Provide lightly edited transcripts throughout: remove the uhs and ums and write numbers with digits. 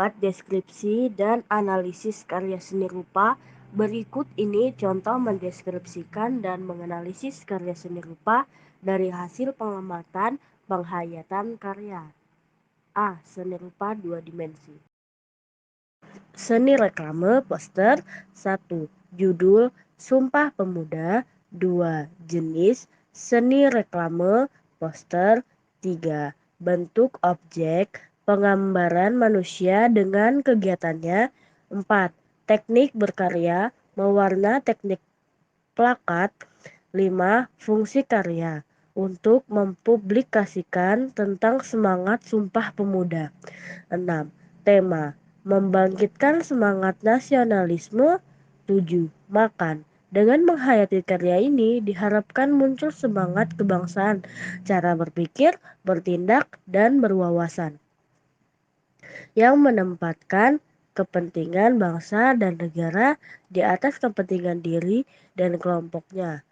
mendapat deskripsi dan analisis karya seni rupa. Berikut ini contoh mendeskripsikan dan menganalisis karya seni rupa dari hasil pengamatan penghayatan karya. A. Seni rupa dua dimensi. Seni reklame poster. 1. Judul Sumpah Pemuda. 2. Jenis seni reklame poster. 3. Bentuk objek penggambaran manusia dengan kegiatannya. 4. Teknik berkarya mewarna teknik plakat. 5. Fungsi karya untuk mempublikasikan tentang semangat Sumpah Pemuda. 6. Tema membangkitkan semangat nasionalisme. 7. Makan. Dengan menghayati karya ini diharapkan muncul semangat kebangsaan, cara berpikir, bertindak, dan berwawasan yang menempatkan kepentingan bangsa dan negara di atas kepentingan diri dan kelompoknya.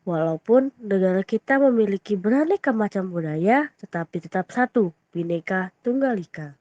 Walaupun negara kita memiliki beraneka macam budaya, tetapi tetap satu, Bhinneka Tunggal Ika.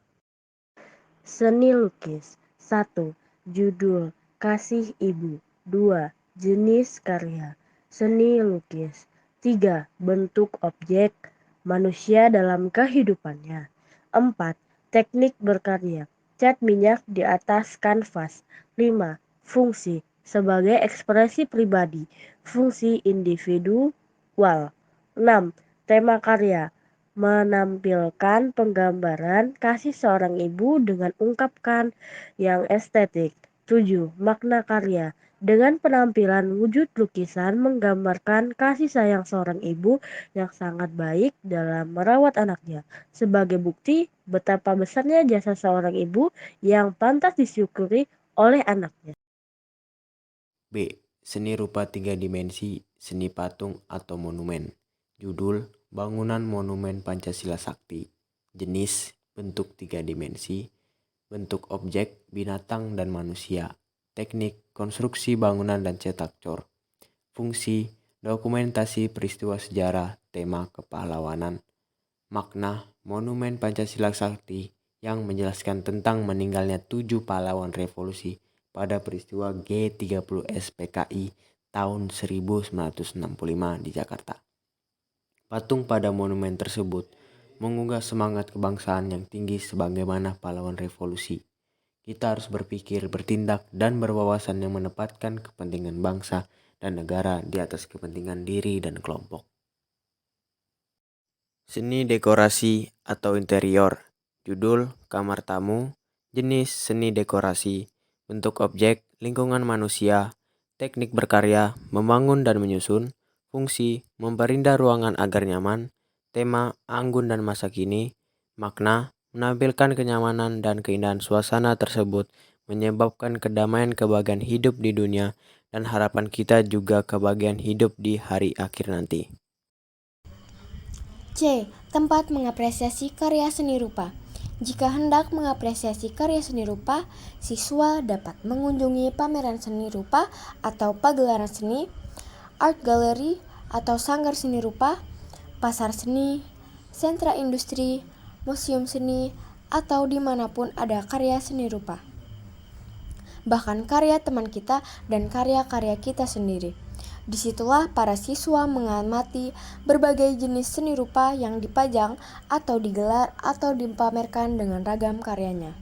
Seni lukis. 1. Judul Kasih Ibu. 2. Jenis karya seni lukis. 3. Bentuk objek manusia dalam kehidupannya. 4. Teknik berkarya cat minyak di atas kanvas. 5. Fungsi sebagai ekspresi pribadi, fungsi individual. 6. Tema karya menampilkan penggambaran kasih seorang ibu dengan ungkapkan yang estetik. 7. Makna karya dengan penampilan wujud lukisan menggambarkan kasih sayang seorang ibu yang sangat baik dalam merawat anaknya, sebagai bukti betapa besarnya jasa seorang ibu yang pantas disyukuri oleh anaknya. B. Seni rupa 3 dimensi, seni patung atau monumen. Judul Bangunan Monumen Pancasila Sakti. Jenis bentuk 3 dimensi, bentuk objek binatang dan manusia. Teknik konstruksi bangunan dan cetak cor. Fungsi dokumentasi peristiwa sejarah, tema kepahlawanan. Makna Monumen Pancasila Sakti yang menjelaskan tentang meninggalnya 7 pahlawan revolusi pada peristiwa G30 SPKI tahun 1965 di Jakarta. Patung pada monumen tersebut mengunggah semangat kebangsaan yang tinggi sebagaimana pahlawan revolusi. Kita harus berpikir, bertindak, dan berwawasan yang menempatkan kepentingan bangsa dan negara di atas kepentingan diri dan kelompok. Seni dekorasi atau interior. Judul Kamar Tamu. Jenis seni dekorasi, bentuk objek, lingkungan manusia, teknik berkarya, membangun dan menyusun, fungsi, memperindah ruangan agar nyaman, tema, anggun dan masa kini, makna, menampilkan kenyamanan dan keindahan suasana tersebut, menyebabkan kedamaian kebahagiaan hidup di dunia, dan harapan kita juga kebahagiaan hidup di hari akhir nanti. C. Tempat mengapresiasi karya seni rupa. Jika hendak mengapresiasi karya seni rupa, siswa dapat mengunjungi pameran seni rupa atau pagelaran seni, art gallery atau sanggar seni rupa, pasar seni, sentra industri, museum seni, atau dimanapun ada karya seni rupa. Bahkan karya teman kita dan karya-karya kita sendiri. Disitulah para siswa mengamati berbagai jenis seni rupa yang dipajang atau digelar atau dipamerkan dengan ragam karyanya.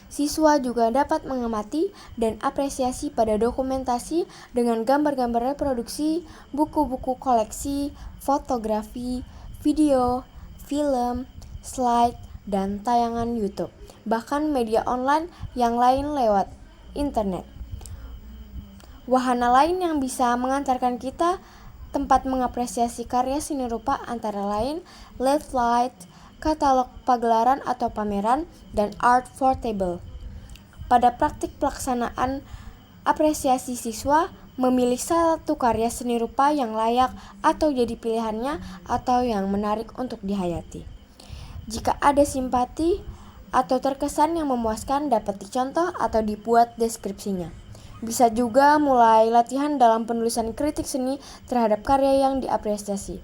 Siswa juga dapat mengamati dan apresiasi pada dokumentasi dengan gambar-gambar reproduksi, buku-buku koleksi, fotografi, video, film, slide, dan tayangan YouTube, bahkan media online yang lain lewat internet. Wahana lain yang bisa mengantarkan kita tempat mengapresiasi karya seni rupa antara lain LED light, katalog pagelaran atau pameran, dan art portable. Pada praktik pelaksanaan apresiasi, siswa memilih satu karya seni rupa yang layak atau jadi pilihannya atau yang menarik untuk dihayati. Jika ada simpati atau terkesan yang memuaskan dapat dicontoh atau dibuat deskripsinya. Bisa juga mulai latihan dalam penulisan kritik seni terhadap karya yang diapresiasi.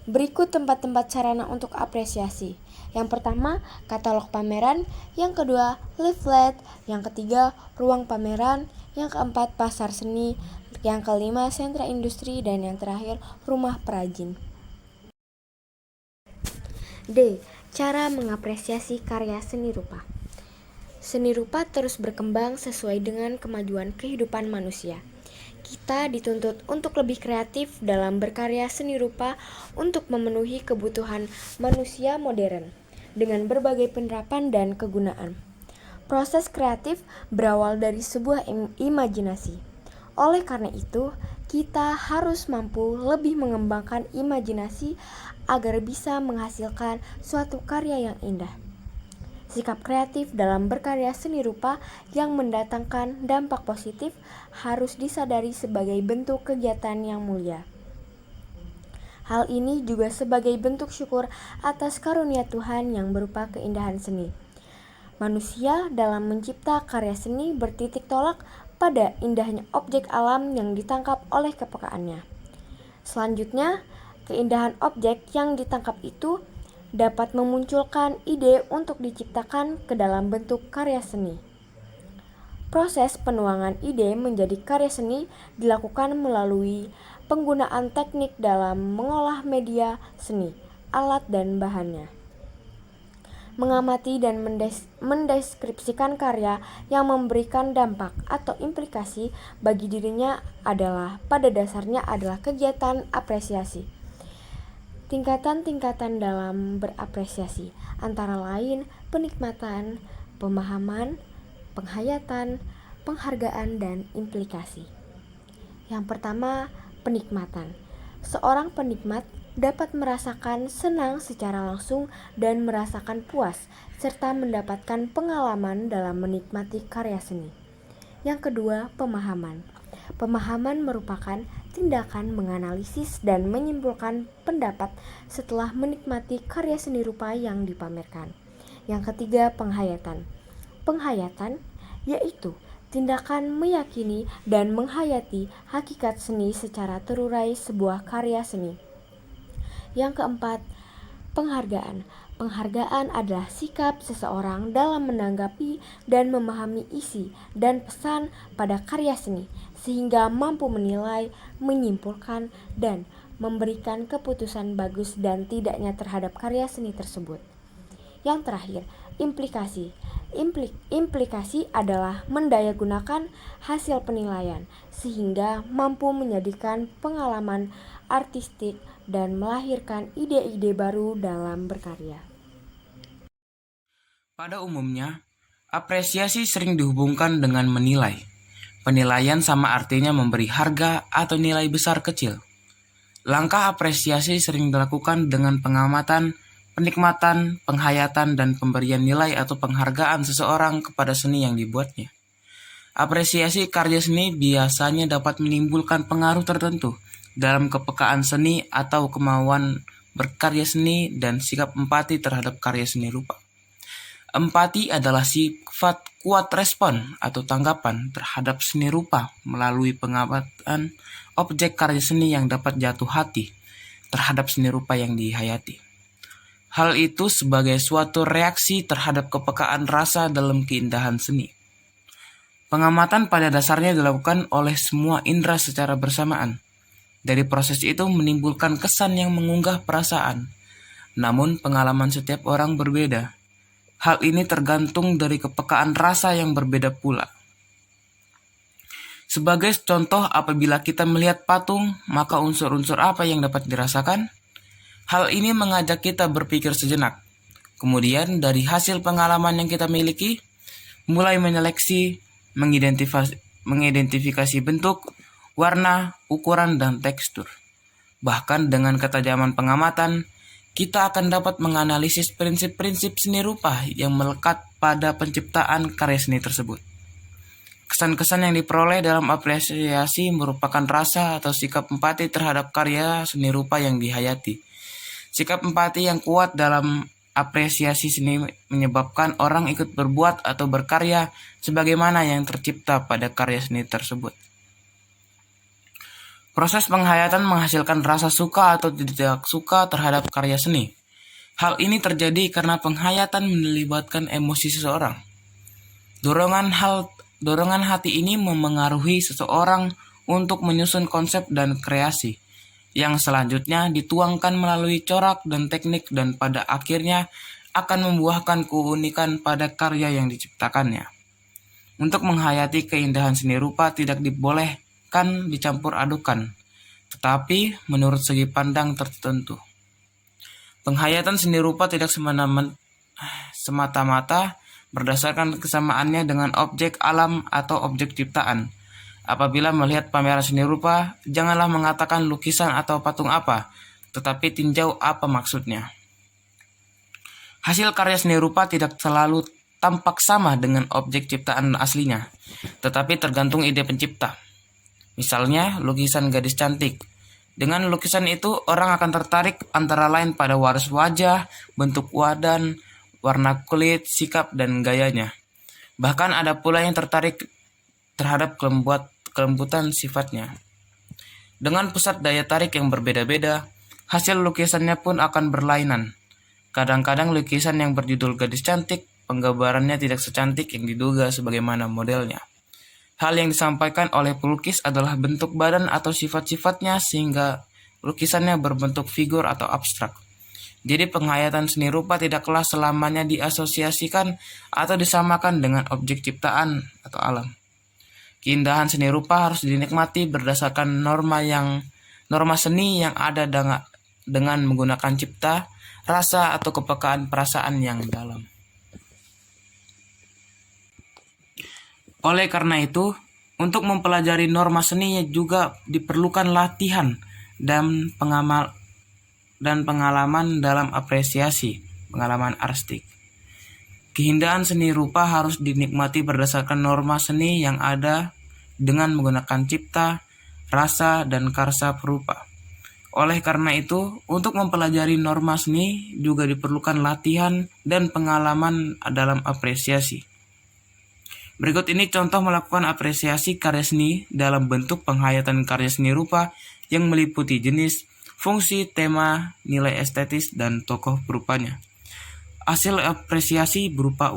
Berikut tempat-tempat sarana untuk apresiasi. Yang pertama, katalog pameran. Yang kedua, leaflet. Yang ketiga, ruang pameran. Yang keempat, pasar seni. Yang kelima, sentra industri. Dan yang terakhir, rumah perajin. D. Cara mengapresiasi karya seni rupa. Seni rupa terus berkembang sesuai dengan kemajuan kehidupan manusia. Kita dituntut untuk lebih kreatif dalam berkarya seni rupa untuk memenuhi kebutuhan manusia modern dengan berbagai penerapan dan kegunaan. Proses kreatif berawal dari sebuah imajinasi. Oleh karena itu, kita harus mampu lebih mengembangkan imajinasi agar bisa menghasilkan suatu karya yang indah. Sikap kreatif dalam berkarya seni rupa yang mendatangkan dampak positif harus disadari sebagai bentuk kegiatan yang mulia. Hal ini juga sebagai bentuk syukur atas karunia Tuhan yang berupa keindahan seni. Manusia dalam mencipta karya seni bertitik tolak pada indahnya objek alam yang ditangkap oleh kepekaannya. Selanjutnya, keindahan objek yang ditangkap itu dapat memunculkan ide untuk diciptakan ke dalam bentuk karya seni. Proses penuangan ide menjadi karya seni dilakukan melalui penggunaan teknik dalam mengolah media seni, alat dan bahannya. Mengamati dan mendeskripsikan karya yang memberikan dampak atau implikasi bagi dirinya pada dasarnya adalah kegiatan apresiasi. Tingkatan-tingkatan dalam berapresiasi antara lain penikmatan, pemahaman, penghayatan, penghargaan, dan implikasi. Yang pertama, penikmatan. Seorang penikmat dapat merasakan senang secara langsung dan merasakan puas, serta mendapatkan pengalaman dalam menikmati karya seni. Yang kedua, pemahaman. Pemahaman merupakan tindakan menganalisis dan menyimpulkan pendapat setelah menikmati karya seni rupa yang dipamerkan. Yang ketiga, penghayatan. Penghayatan yaitu tindakan meyakini dan menghayati hakikat seni secara terurai sebuah karya seni. Yang keempat, penghargaan. Penghargaan adalah sikap seseorang dalam menanggapi dan memahami isi dan pesan pada karya seni, sehingga mampu menilai, menyimpulkan, dan memberikan keputusan bagus dan tidaknya terhadap karya seni tersebut. Yang terakhir, implikasi. Implikasi adalah mendayagunakan hasil penilaian sehingga mampu menjadikan pengalaman artistik dan melahirkan ide-ide baru dalam berkarya. Pada umumnya, apresiasi sering dihubungkan dengan menilai. Penilaian sama artinya memberi harga atau nilai besar kecil. Langkah apresiasi sering dilakukan dengan pengamatan, penikmatan, penghayatan, dan pemberian nilai atau penghargaan seseorang kepada seni yang dibuatnya. Apresiasi karya seni biasanya dapat menimbulkan pengaruh tertentu dalam kepekaan seni atau kemauan berkarya seni dan sikap empati terhadap karya seni rupa. Empati adalah sifat kuat respon atau tanggapan terhadap seni rupa melalui pengamatan objek karya seni yang dapat jatuh hati terhadap seni rupa yang dihayati. Hal itu sebagai suatu reaksi terhadap kepekaan rasa dalam keindahan seni. Pengamatan pada dasarnya dilakukan oleh semua indera secara bersamaan. Dari proses itu menimbulkan kesan yang mengunggah perasaan. Namun pengalaman setiap orang berbeda. Hal ini tergantung dari kepekaan rasa yang berbeda pula. Sebagai contoh, apabila kita melihat patung, maka unsur-unsur apa yang dapat dirasakan? Hal ini mengajak kita berpikir sejenak. Kemudian dari hasil pengalaman yang kita miliki, mulai menyeleksi, mengidentifikasi bentuk, warna, ukuran, dan tekstur. Bahkan dengan ketajaman pengamatan, kita akan dapat menganalisis prinsip-prinsip seni rupa yang melekat pada penciptaan karya seni tersebut. Kesan-kesan yang diperoleh dalam apresiasi merupakan rasa atau sikap empati terhadap karya seni rupa yang dihayati. Sikap empati yang kuat dalam apresiasi seni menyebabkan orang ikut berbuat atau berkarya sebagaimana yang tercipta pada karya seni tersebut. Proses penghayatan menghasilkan rasa suka atau tidak suka terhadap karya seni. Hal ini terjadi karena penghayatan melibatkan emosi seseorang. Dorongan hati ini memengaruhi seseorang untuk menyusun konsep dan kreasi, yang selanjutnya dituangkan melalui corak dan teknik dan pada akhirnya akan membuahkan keunikan pada karya yang diciptakannya. Untuk menghayati keindahan seni rupa tidak dibolehkan dicampur adukan, tetapi menurut segi pandang tertentu. Penghayatan seni rupa tidak semata-mata berdasarkan kesamaannya dengan objek alam atau objek ciptaan. Apabila melihat pameran seni rupa, janganlah mengatakan lukisan atau patung apa, tetapi tinjau apa maksudnya. Hasil karya seni rupa tidak selalu tampak sama dengan objek ciptaan aslinya, tetapi tergantung ide pencipta. Misalnya, lukisan gadis cantik. Dengan lukisan itu, orang akan tertarik antara lain pada waras wajah, bentuk badan, warna kulit, sikap, dan gayanya. Bahkan ada pula yang tertarik terhadap kelembutan sifatnya. Dengan pusat daya tarik yang berbeda-beda, hasil lukisannya pun akan berlainan. Kadang-kadang lukisan yang berjudul gadis cantik, penggambarannya tidak secantik yang diduga sebagaimana modelnya. Hal yang disampaikan oleh pelukis adalah bentuk badan atau sifat-sifatnya sehingga lukisannya berbentuk figur atau abstrak. Jadi penghayatan seni rupa tidaklah selamanya diasosiasikan atau disamakan dengan objek ciptaan atau alam. Keindahan seni rupa harus dinikmati berdasarkan norma seni yang ada dengan menggunakan cipta, rasa atau kepekaan perasaan yang dalam. Oleh karena itu, untuk mempelajari norma seni juga diperlukan latihan dan pengalaman dalam pengalaman artistik. Keindahan seni rupa harus dinikmati berdasarkan norma seni yang ada dengan menggunakan cipta, rasa, dan karsa perupa. Oleh karena itu, untuk mempelajari norma seni juga diperlukan latihan dan pengalaman dalam apresiasi. Berikut ini contoh melakukan apresiasi karya seni dalam bentuk penghayatan karya seni rupa yang meliputi jenis, fungsi, tema, nilai estetis, dan tokoh berupanya. Hasil apresiasi berupa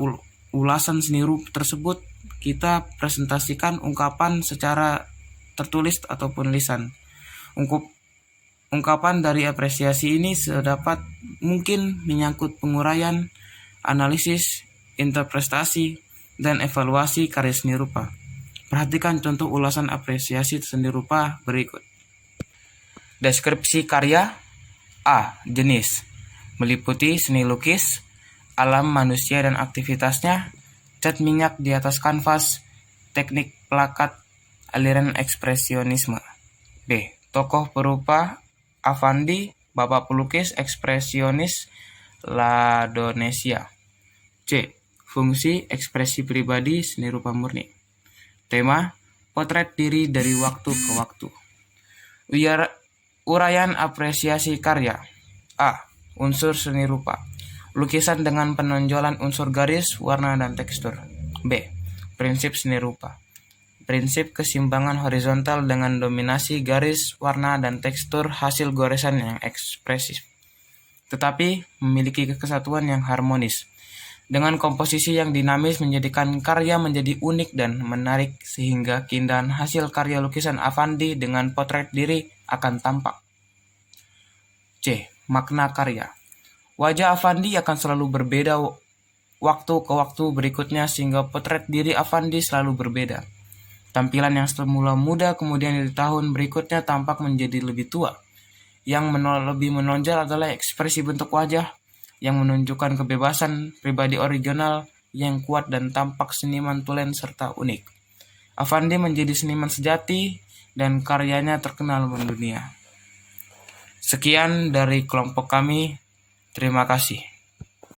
ulasan seni rupa tersebut kita presentasikan ungkapan secara tertulis ataupun lisan. Ungkapan dari apresiasi ini sedapat mungkin menyangkut penguraian, analisis, interpretasi, dan evaluasi karya seni rupa. Perhatikan contoh ulasan apresiasi seni rupa berikut. Deskripsi karya. A. Jenis. Meliputi seni lukis, alam manusia dan aktivitasnya, cat minyak di atas kanvas, teknik plakat, aliran ekspresionisme. B. Tokoh perupa. Affandi, bapak pelukis ekspresionis Ladonesia. C. Fungsi ekspresi pribadi seni rupa murni. Tema, potret diri dari waktu ke waktu. Uraian apresiasi karya. A. Unsur seni rupa. Lukisan dengan penonjolan unsur garis, warna, dan tekstur. B. Prinsip seni rupa. Prinsip keseimbangan horizontal dengan dominasi garis, warna, dan tekstur hasil goresan yang ekspresif, tetapi memiliki kesatuan yang harmonis. Dengan komposisi yang dinamis menjadikan karya menjadi unik dan menarik sehingga keindahan hasil karya lukisan Affandi dengan potret diri akan tampak. C. Makna karya. Wajah Affandi akan selalu berbeda waktu ke waktu berikutnya sehingga potret diri Affandi selalu berbeda. Tampilan yang semula muda kemudian di tahun berikutnya tampak menjadi lebih tua. Yang lebih menonjol adalah ekspresi bentuk wajah yang menunjukkan kebebasan pribadi original yang kuat dan tampak seniman tulen serta unik. Affandi menjadi seniman sejati dan karyanya terkenal mendunia. Sekian dari kelompok kami. Terima kasih.